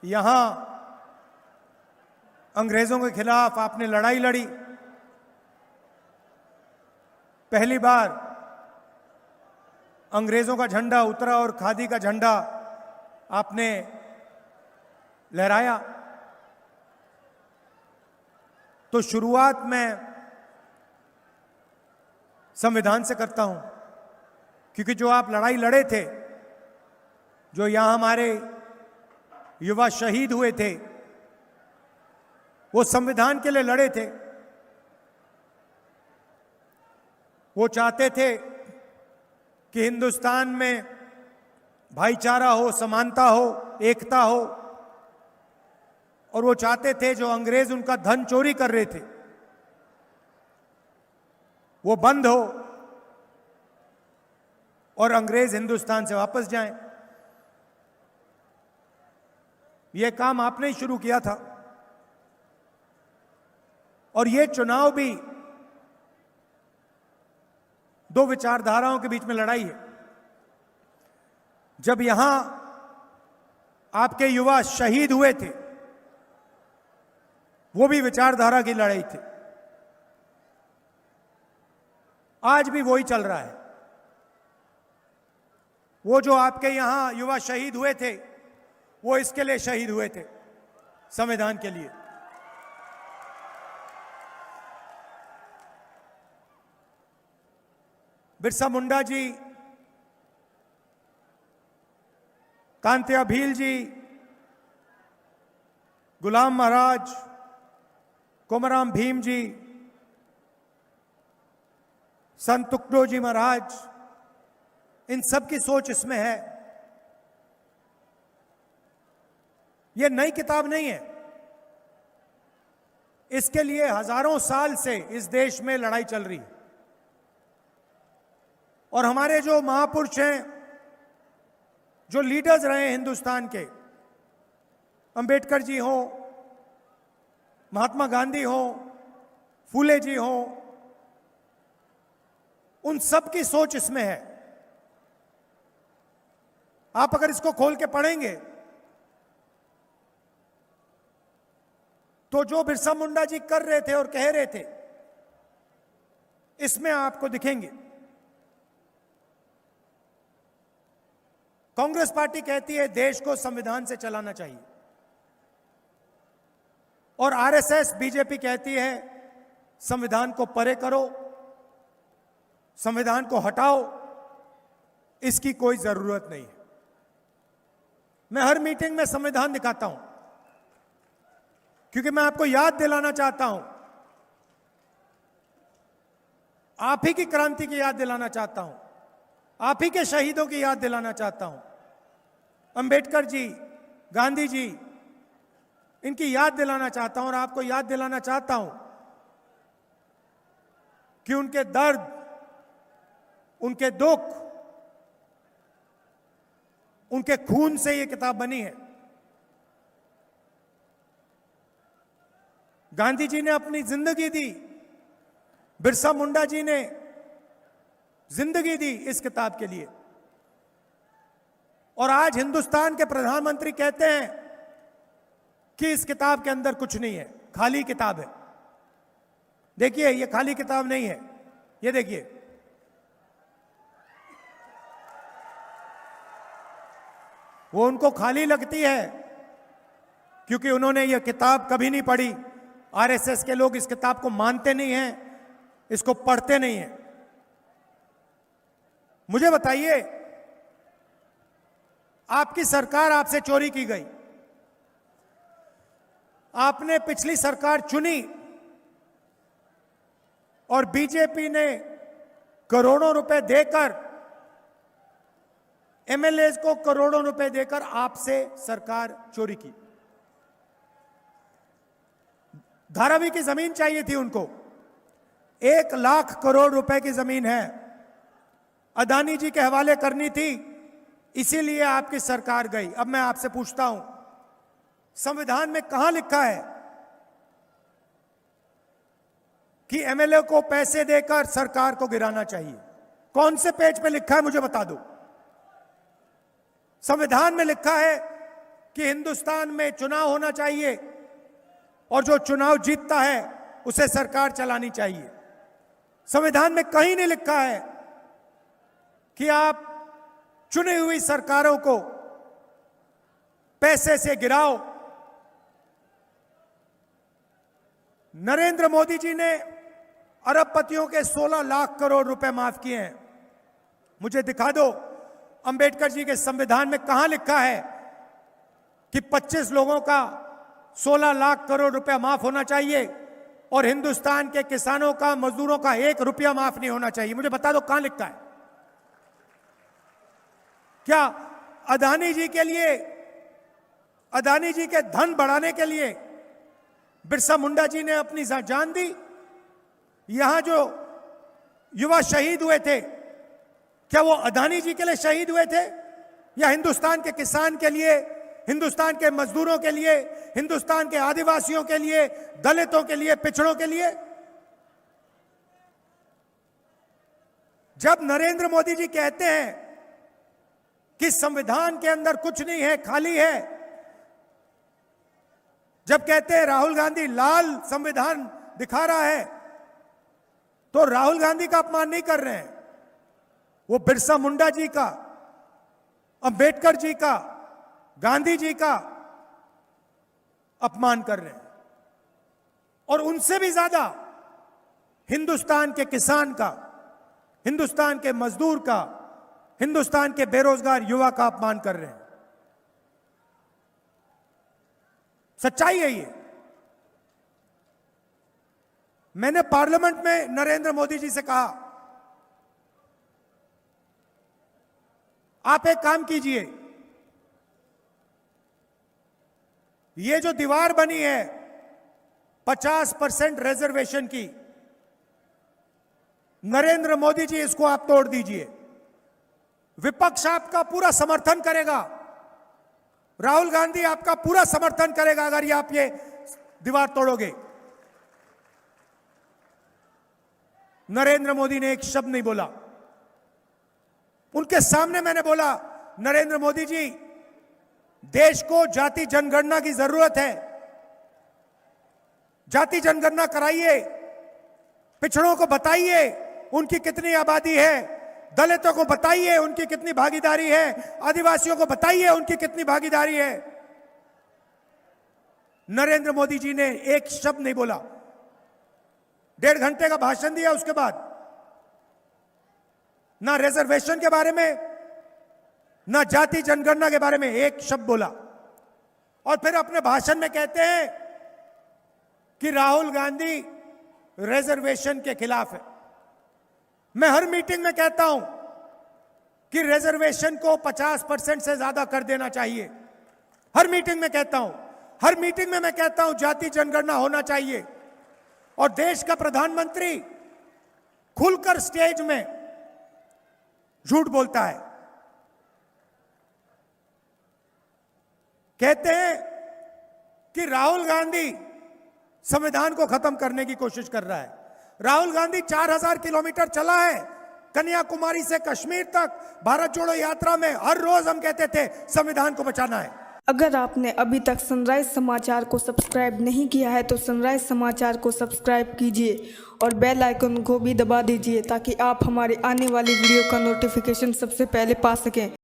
यहां अंग्रेजों के खिलाफ आपने लड़ाई लड़ी। पहली बार अंग्रेजों का झंडा उतरा और खादी का झंडा आपने लहराया। तो शुरुआत मैं संविधान से करता हूं, क्योंकि जो आप लड़ाई लड़े थे, जो यहां हमारे युवा शहीद हुए थे, वो संविधान के लिए लड़े थे। वो चाहते थे कि हिंदुस्तान में भाईचारा हो, समानता हो, एकता हो, और वो चाहते थे जो अंग्रेज उनका धन चोरी कर रहे थे वो बंद हो और अंग्रेज हिंदुस्तान से वापस जाएं। ये काम आपने ही शुरू किया था। और ये चुनाव भी दो विचारधाराओं के बीच में लड़ाई है। जब यहां आपके युवा शहीद हुए थे, वो भी विचारधारा की लड़ाई थी। आज भी वही चल रहा है। वो जो आपके यहां युवा शहीद हुए थे, वो इसके लिए शहीद हुए थे, संविधान के लिए। बिरसा मुंडा जी, कांतिया भील जी, गुलाम महाराज, कोमराम भीम जी, संत तुकडो जी महाराज, इन सब की सोच इसमें है। यह नई किताब नहीं है। इसके लिए हजारों साल से इस देश में लड़ाई चल रही है। और हमारे जो महापुरुष हैं, जो लीडर्स रहे हिंदुस्तान के, अंबेडकर जी हों, महात्मा गांधी हों, फूले जी हों, उन सब की सोच इसमें है। आप अगर इसको खोल के पढ़ेंगे तो जो बिरसा मुंडा जी कर रहे थे और कह रहे थे, इसमें आपको दिखेंगे। कांग्रेस पार्टी कहती है देश को संविधान से चलाना चाहिए, और आरएसएस, बीजेपी कहती है संविधान को परे करो, संविधान को हटाओ, इसकी कोई जरूरत नहीं है। मैं हर मीटिंग में संविधान दिखाता हूं, क्योंकि मैं आपको याद दिलाना चाहता हूं, आप ही की क्रांति की याद दिलाना चाहता हूं, आप ही के शहीदों की याद दिलाना चाहता हूं। अंबेडकर जी, गांधी जी, इनकी याद दिलाना चाहता हूं, और आपको याद दिलाना चाहता हूं कि उनके दर्द, उनके दुख, उनके खून से यह किताब बनी है। गांधी जी ने अपनी जिंदगी दी, बिरसा मुंडा जी ने जिंदगी दी इस किताब के लिए। और आज हिंदुस्तान के प्रधानमंत्री कहते हैं कि इस किताब के अंदर कुछ नहीं है, खाली किताब है। देखिए, ये खाली किताब नहीं है, ये देखिए, वो उनको खाली लगती है क्योंकि उन्होंने ये किताब कभी नहीं पढ़ी। आरएसएस के लोग इस किताब को मानते नहीं हैं, इसको पढ़ते नहीं हैं। मुझे बताइए, आपकी सरकार आपसे चोरी की गई, आपने पिछली सरकार चुनी और बीजेपी ने करोड़ों रुपए देकर, एमएलए को करोड़ों रुपए देकर आपसे सरकार चोरी की। धारावी की जमीन चाहिए थी उनको, 1 लाख करोड़ रुपए की जमीन है, अदानी जी के हवाले करनी थी, इसीलिए आपकी सरकार गई। अब मैं आपसे पूछता हूं, संविधान में कहां लिखा है कि एमएलए को पैसे देकर सरकार को गिराना चाहिए? कौन से पेज पे लिखा है, मुझे बता दो। संविधान में लिखा है कि हिंदुस्तान में चुनाव होना चाहिए और जो चुनाव जीतता है उसे सरकार चलानी चाहिए। संविधान में कहीं नहीं लिखा है कि आप चुनी हुई सरकारों को पैसे से गिराओ। नरेंद्र मोदी जी ने अरबपतियों के 16 लाख करोड़ रुपए माफ किए हैं। मुझे दिखा दो अंबेडकर जी के संविधान में कहां लिखा है कि 25 लोगों का 16 लाख करोड़ रुपया माफ होना चाहिए और हिंदुस्तान के किसानों का, मजदूरों का 1 रुपया माफ नहीं होना चाहिए। मुझे बता दो कहां लिखा है। क्या अदानी जी के लिए, अदानी जी के धन बढ़ाने के लिए बिरसा मुंडा जी ने अपनी जान दी? यहां जो युवा शहीद हुए थे, क्या वो अदानी जी के लिए शहीद हुए थे या हिंदुस्तान के किसान के लिए, हिंदुस्तान के मजदूरों के लिए, हिंदुस्तान के आदिवासियों के लिए, दलितों के लिए, पिछड़ों के लिए? जब नरेंद्र मोदी जी कहते हैं कि संविधान के अंदर कुछ नहीं है, खाली है, जब कहते हैं राहुल गांधी लाल संविधान दिखा रहा है, तो राहुल गांधी का अपमान नहीं कर रहे हैं, वो बिरसा मुंडा जी का, अंबेडकर जी का, गांधी जी का अपमान कर रहे हैं। और उनसे भी ज्यादा हिंदुस्तान के किसान का, हिंदुस्तान के मजदूर का, हिंदुस्तान के बेरोजगार युवा का अपमान कर रहे हैं। सच्चाई है ये। मैंने पार्लियामेंट में नरेंद्र मोदी जी से कहा, आप एक काम कीजिए, ये जो दीवार बनी है 50% रिजर्वेशन की, नरेंद्र मोदी जी इसको आप तोड़ दीजिए। विपक्ष आपका पूरा समर्थन करेगा, राहुल गांधी आपका पूरा समर्थन करेगा अगर आप ये दीवार तोड़ोगे। नरेंद्र मोदी ने एक शब्द नहीं बोला। उनके सामने मैंने बोला, नरेंद्र मोदी जी, देश को जाति जनगणना की जरूरत है, जाति जनगणना कराइए, पिछड़ों को बताइए उनकी कितनी आबादी है, दलितों को बताइए उनकी कितनी भागीदारी है, आदिवासियों को बताइए उनकी कितनी भागीदारी है। नरेंद्र मोदी जी ने एक शब्द नहीं बोला। 1.5 घंटे का भाषण दिया, उसके बाद ना रिजर्वेशन के बारे में, ना जाति जनगणना के बारे में एक शब्द बोला। और फिर अपने भाषण में कहते हैं कि राहुल गांधी रिजर्वेशन के खिलाफ है। मैं हर मीटिंग में कहता हूं कि रिजर्वेशन को 50% से ज्यादा कर देना चाहिए। हर मीटिंग में कहता हूं, हर मीटिंग में मैं कहता हूं जाति जनगणना होना चाहिए। और देश का प्रधानमंत्री खुलकर स्टेज में झूठ बोलता है। कहते हैं कि राहुल गांधी संविधान को खत्म करने की कोशिश कर रहा है। राहुल गांधी 4000 किलोमीटर चला है कन्याकुमारी से कश्मीर तक भारत जोड़ो यात्रा में। हर रोज हम कहते थे संविधान को बचाना है। अगर आपने अभी तक सनराइज समाचार को सब्सक्राइब नहीं किया है तो सनराइज समाचार को सब्सक्राइब कीजिए और बेल आइकन को भी दबा दीजिए ताकि आप हमारे आने वाली वीडियो का नोटिफिकेशन सबसे पहले पा सकें।